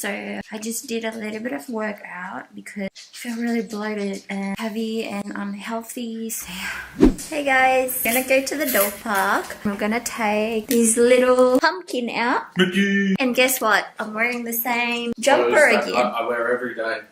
So I just did a little bit of workout because I feel really bloated and heavy and unhealthy. So hey guys, we're gonna go to the dog park. We're gonna take this little pumpkin out. And guess what? I'm wearing the same jumper again. I wear every day.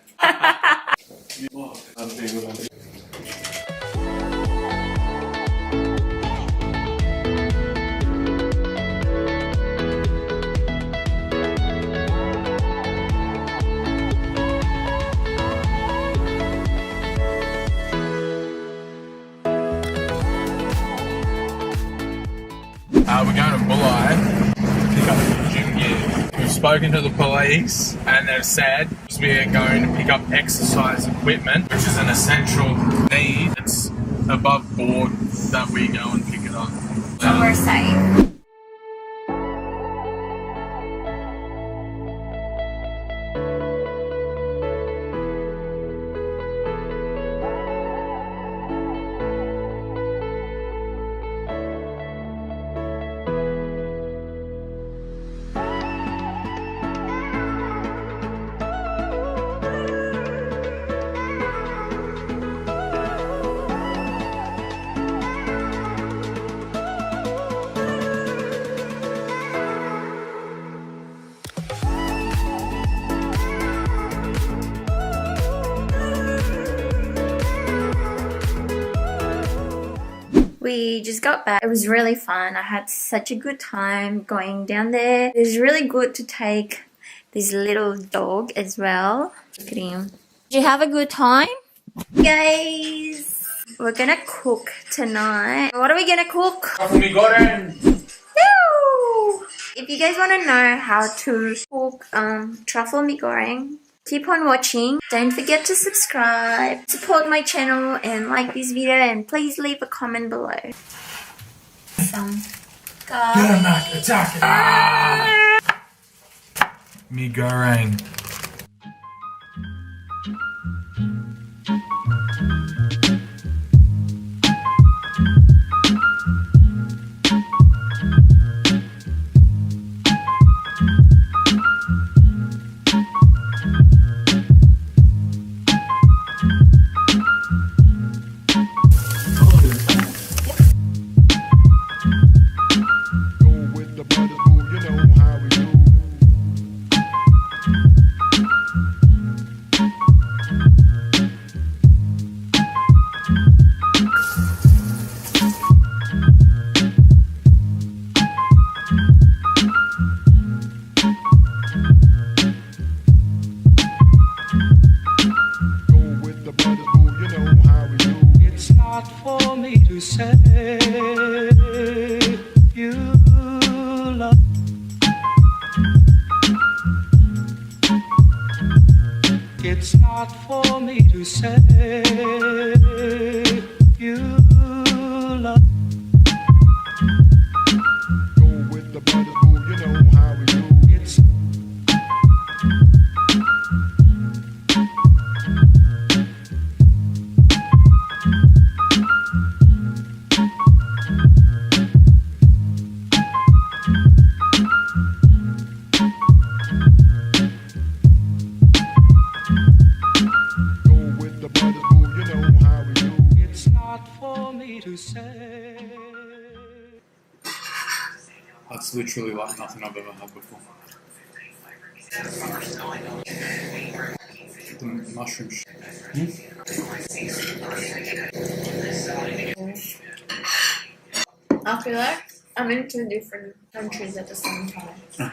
We're going to Bulli to pick up gym gear. We've spoken to the police and they've said we are going to pick up exercise equipment, which is an essential need. It's above board that we go and pick it up. So we're safe. We just got back. It was really fun. I had such a good time going down there. It was really good to take this little dog as well. Look at him. Did you have a good time? Guys, we're gonna cook tonight. What are we gonna cook? Truffle Mie Goreng. Woo! If you guys want to know how to cook Truffle Mie Goreng, keep on watching. Don't forget to subscribe, support my channel and like this video, and please leave a comment below. Some garlic. Mie Goreng. For me to say you love. It's not for me to say you love. Go with the brothers, boo, you know how we do. It's to say. That's literally like nothing I've ever had before. The mushroom I feel like I'm in two different countries at the same time.